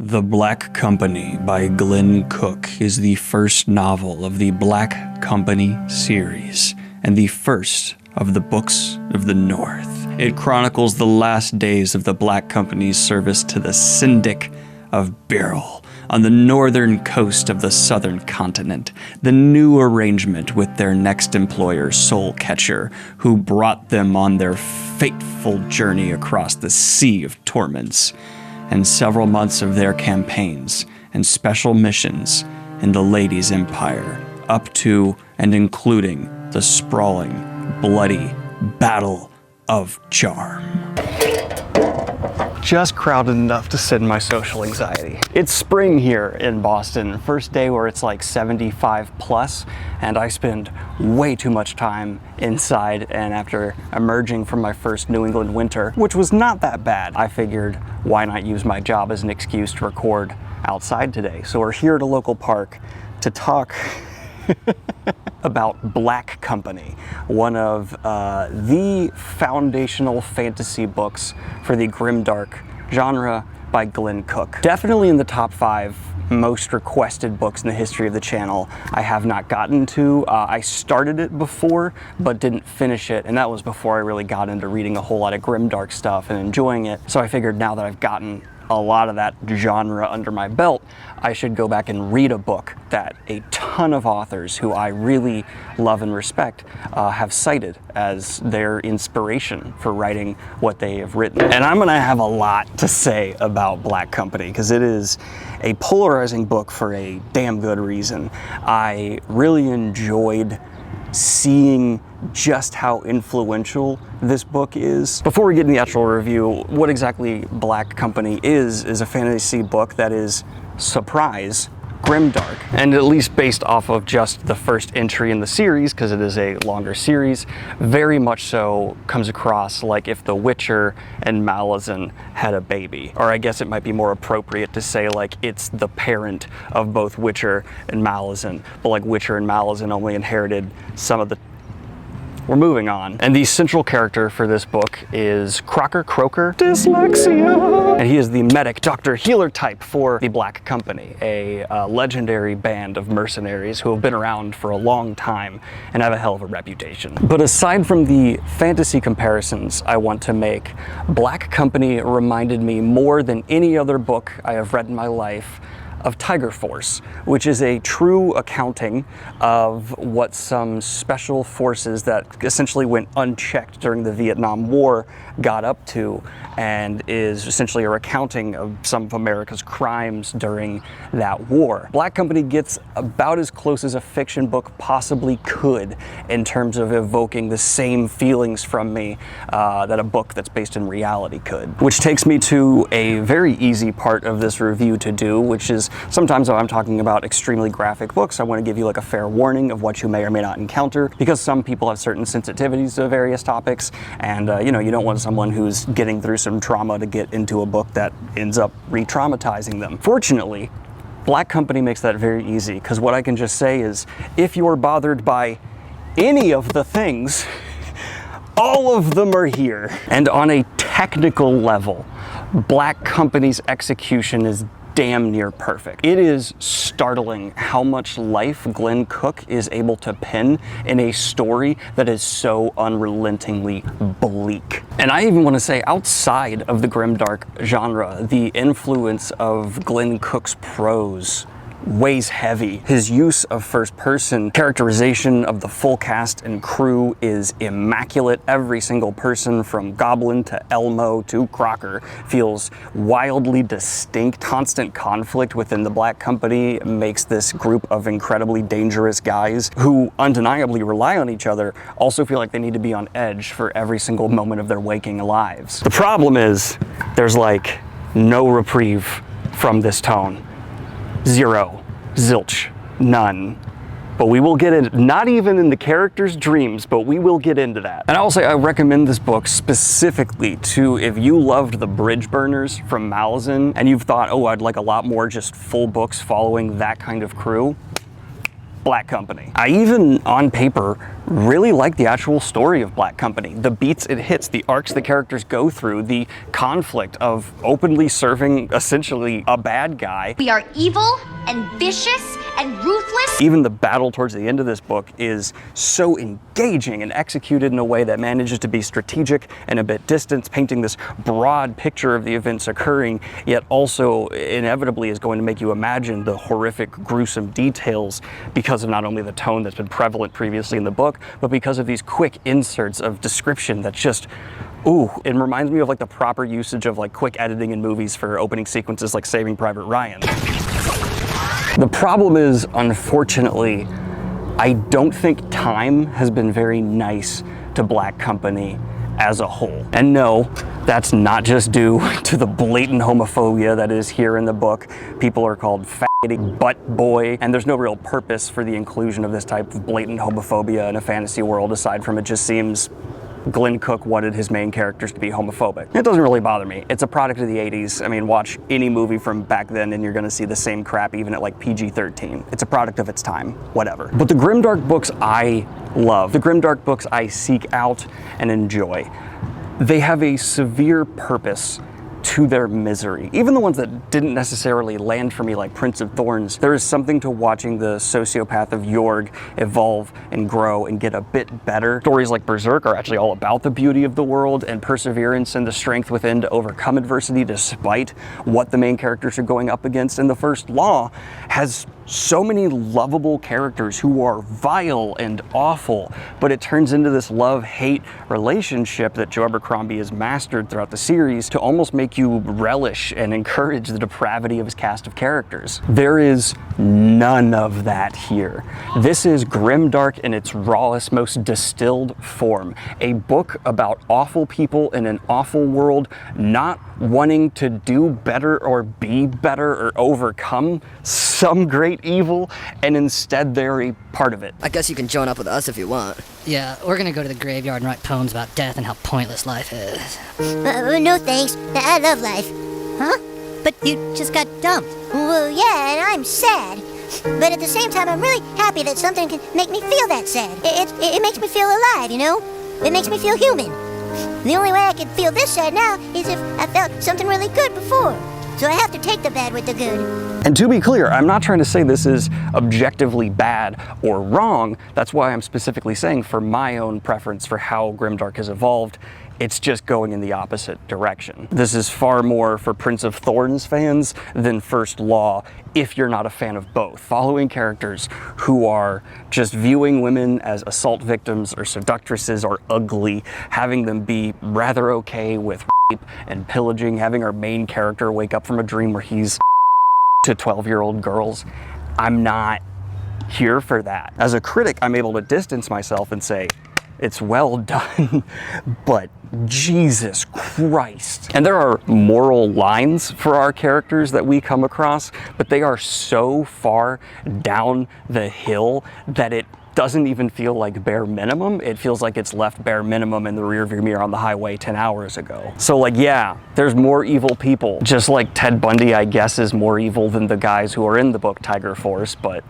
The Black Company by Glen Cook is the first novel of the Black Company series, and the first of the Books of the North. It chronicles the last days of the Black Company's service to the Syndic of Beryl on the northern coast of the southern continent, the new arrangement with their next employer, Soulcatcher, who brought them on their fateful journey across the Sea of Torments, and several months of their campaigns and special missions in the Ladies' Empire, up to and including the sprawling, bloody Battle of Charm. Just crowded enough to send my social anxiety. It's spring here in Boston, first day where it's like 75 plus, and I spend way too much time inside, and after emerging from my first New England winter, which was not that bad, I figured why not use my job as an excuse to record outside today. So we're here at a local park to talk about Black Company, one of the foundational fantasy books for the grimdark genre by Glen Cook. Definitely in the top 5 most requested books in the history of the channel. I have not gotten to. I started it before, but didn't finish it, and that was before I really got into reading a whole lot of grimdark stuff and enjoying it. So I figured now that I've gotten a lot of that genre under my belt, I should go back and read a book that a ton of authors who I really love and respect have cited as their inspiration for writing what they have written. And I'm gonna have a lot to say about Black Company because it is a polarizing book for a damn good reason. I really enjoyed seeing just how influential this book is. Before we get in the actual review, what exactly Black Company is a fantasy book that is, surprise, grimdark. And at least based off of just the first entry in the series, because it is a longer series, very much so comes across like if The Witcher and Malazan had a baby. Or I guess it might be more appropriate to say like it's the parent of both Witcher and Malazan, but like Witcher and Malazan only inherited some of the... We're moving on. And the central character for this book is Croaker, dyslexia. And he is the medic, doctor, healer type for the Black Company, a legendary band of mercenaries who have been around for a long time and have a hell of a reputation. But aside from the fantasy comparisons I want to make, Black Company reminded me more than any other book I have read in my life of Tiger Force, which is a true accounting of what some special forces that essentially went unchecked during the Vietnam War got up to, and is essentially a recounting of some of America's crimes during that war. Black Company gets about as close as a fiction book possibly could in terms of evoking the same feelings from me that a book that's based in reality could. Which takes me to a very easy part of this review to do, which is sometimes when I'm talking about extremely graphic books, I want to give you like a fair warning of what you may or may not encounter, because some people have certain sensitivities to various topics, and you know, you don't want someone who's getting through some trauma to get into a book that ends up re-traumatizing them. Fortunately, Black Company makes that very easy, because what I can just say is, if you're bothered by any of the things, all of them are here. And on a technical level, Black Company's execution is damn near perfect. It is startling how much life Glen Cook is able to pen in a story that is so unrelentingly bleak. And I even want to say, outside of the grimdark genre, the influence of Glen Cook's prose weighs heavy. His use of first-person characterization of the full cast and crew is immaculate. Every single person from Goblin to Elmo to Croaker feels wildly distinct. Constant conflict within the Black Company makes this group of incredibly dangerous guys who undeniably rely on each other also feel like they need to be on edge for every single moment of their waking lives. The problem is there's like no reprieve from this tone. Zero. Zilch. None. But we will get into, not even in the characters' dreams, but we will get into that. And I will say I recommend this book specifically to if you loved the bridge burners from Malazan and you've thought, oh, I'd like a lot more just full books following that kind of crew. Black Company. I even, on paper, really like the actual story of Black Company. The beats it hits, the arcs the characters go through, the conflict of openly serving essentially a bad guy. We are evil and vicious and ruthless. Even the battle towards the end of this book is so engaging and executed in a way that manages to be strategic and a bit distant, painting this broad picture of the events occurring, yet also inevitably is going to make you imagine the horrific, gruesome details because of not only the tone that's been prevalent previously in the book, but because of these quick inserts of description that just, ooh, it reminds me of like the proper usage of like quick editing in movies for opening sequences like Saving Private Ryan. The problem is, unfortunately, I don't think time has been very nice to Black Company as a whole. And no, that's not just due to the blatant homophobia that is here in the book. People are called faggot, butt boy, and there's no real purpose for the inclusion of this type of blatant homophobia in a fantasy world aside from it just seems Glen Cook wanted his main characters to be homophobic. It doesn't really bother me. It's a product of the 80s. I mean, watch any movie from back then and you're gonna see the same crap even at like PG-13. It's a product of its time, whatever. But the grimdark books I love, the grimdark books I seek out and enjoy, they have a severe purpose to their misery. Even the ones that didn't necessarily land for me, like Prince of Thorns, there is something to watching the sociopath of Jorg evolve and grow and get a bit better. Stories like Berserk are actually all about the beauty of the world and perseverance and the strength within to overcome adversity despite what the main characters are going up against. And the First Law has so many lovable characters who are vile and awful, but it turns into this love-hate relationship that Joe Abercrombie has mastered throughout the series to almost make you relish and encourage the depravity of his cast of characters. There is none of that here. This is grimdark in its rawest, most distilled form. A book about awful people in an awful world not wanting to do better or be better or overcome some great evil, and instead they're a part of it. I guess you can join up with us if you want. Yeah, we're gonna go to the graveyard and write poems about death and how pointless life is. No thanks. I love life. Huh? But you just got dumped. Well, yeah, and I'm sad. But at the same time, I'm really happy that something can make me feel that sad. It makes me feel alive, you know? It makes me feel human. The only way I can feel this sad now is if I felt something really good before. So I have to take the bad with the good. And to be clear, I'm not trying to say this is objectively bad or wrong. That's why I'm specifically saying for my own preference for how grimdark has evolved, it's just going in the opposite direction. This is far more for Prince of Thorns fans than First Law, if you're not a fan of both. Following characters who are just viewing women as assault victims or seductresses or ugly, having them be rather okay with rape and pillaging, having our main character wake up from a dream where he's to 12-year-old girls. I'm not here for that. As a critic, I'm able to distance myself and say, it's well done, but Jesus Christ. And there are moral lines for our characters that we come across, but they are so far down the hill that it doesn't even feel like bare minimum. It feels like it's left bare minimum in the rearview mirror on the highway 10 hours ago. So like, yeah, there's more evil people. Just like Ted Bundy, I guess, is more evil than the guys who are in the book Tiger Force, but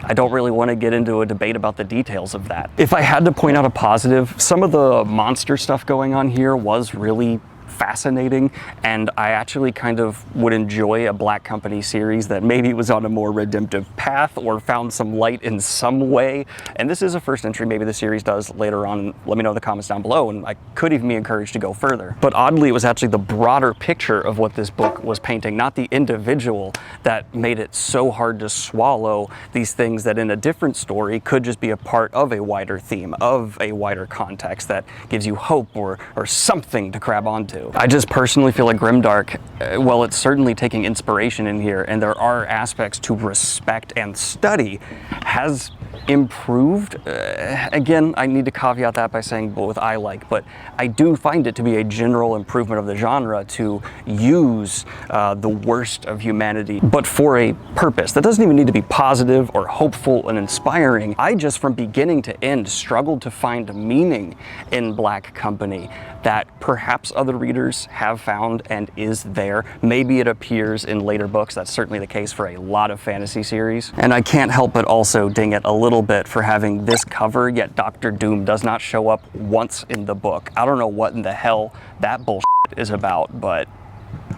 I don't really want to get into a debate about the details of that. If I had to point out a positive, some of the monster stuff going on here was really fascinating, and I actually kind of would enjoy a Black Company series that maybe was on a more redemptive path or found some light in some way. And this is a first entry, maybe the series does later on. Let me know in the comments down below, and I could even be encouraged to go further. But oddly, it was actually the broader picture of what this book was painting, not the individual, that made it so hard to swallow these things that in a different story could just be a part of a wider theme, of a wider context that gives you hope or something to grab onto. I just personally feel like grimdark, well, it's certainly taking inspiration in here, and there are aspects to respect and study, has improved. Again, I need to caveat that by saying both I like, but I do find it to be a general improvement of the genre to use the worst of humanity, but for a purpose. That doesn't even need to be positive or hopeful and inspiring. I just, from beginning to end, struggled to find meaning in Black Company that perhaps other readers have found and is there. Maybe it appears in later books. That's certainly the case for a lot of fantasy series. And I can't help but also ding it a little bit for having this cover, yet Dr. Doom does not show up once in the book. I don't know what in the hell that bullshit is about, but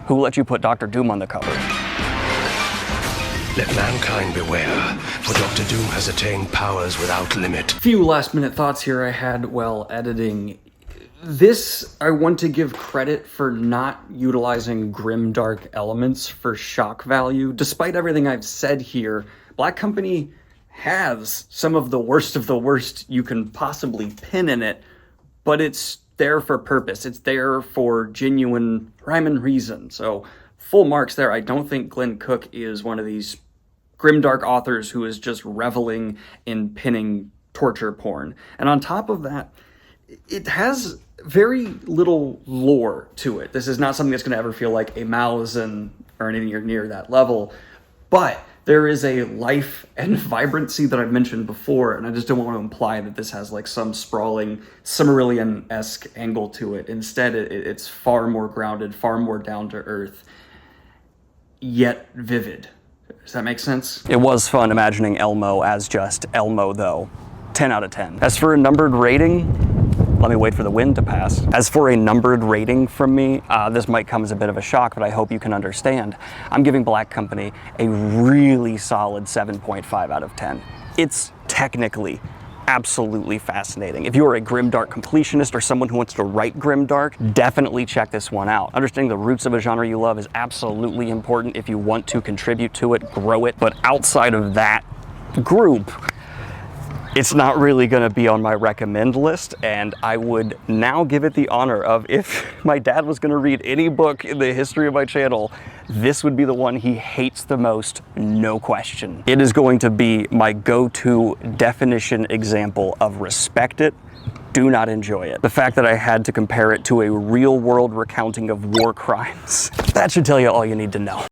who let you put Dr. Doom on the cover? Let mankind beware, for Dr. Doom has attained powers without limit. Few last minute thoughts here I had while editing. This, I want to give credit for not utilizing grimdark elements for shock value. Despite everything I've said here, Black Company has some of the worst you can possibly pin in it, but it's there for purpose. It's there for genuine rhyme and reason. So full marks there. I don't think Glen Cook is one of these grimdark authors who is just reveling in pinning torture porn. And on top of that, it has very little lore to it. This is not something that's going to ever feel like a Malazan or anything near that level, but there is a life and vibrancy that I've mentioned before, and I just don't want to imply that this has like some sprawling Silmarillion-esque angle to it. Instead, it's far more grounded, far more down to earth, yet vivid. Does that make sense? It was fun imagining Elmo as just Elmo, though. 10 out of 10. As for a numbered rating, let me wait for the wind to pass. As for a numbered rating from me, this might come as a bit of a shock, but I hope you can understand. I'm giving Black Company a really solid 7.5 out of 10. It's technically absolutely fascinating. If you're a grimdark completionist or someone who wants to write grimdark, definitely check this one out. Understanding the roots of a genre you love is absolutely important if you want to contribute to it, grow it, but outside of that group, it's not really going to be on my recommend list, and I would now give it the honor of, if my dad was going to read any book in the history of my channel, this would be the one he hates the most, no question. It is going to be my go-to definition example of respect it, do not enjoy it. The fact that I had to compare it to a real-world recounting of war crimes, that should tell you all you need to know.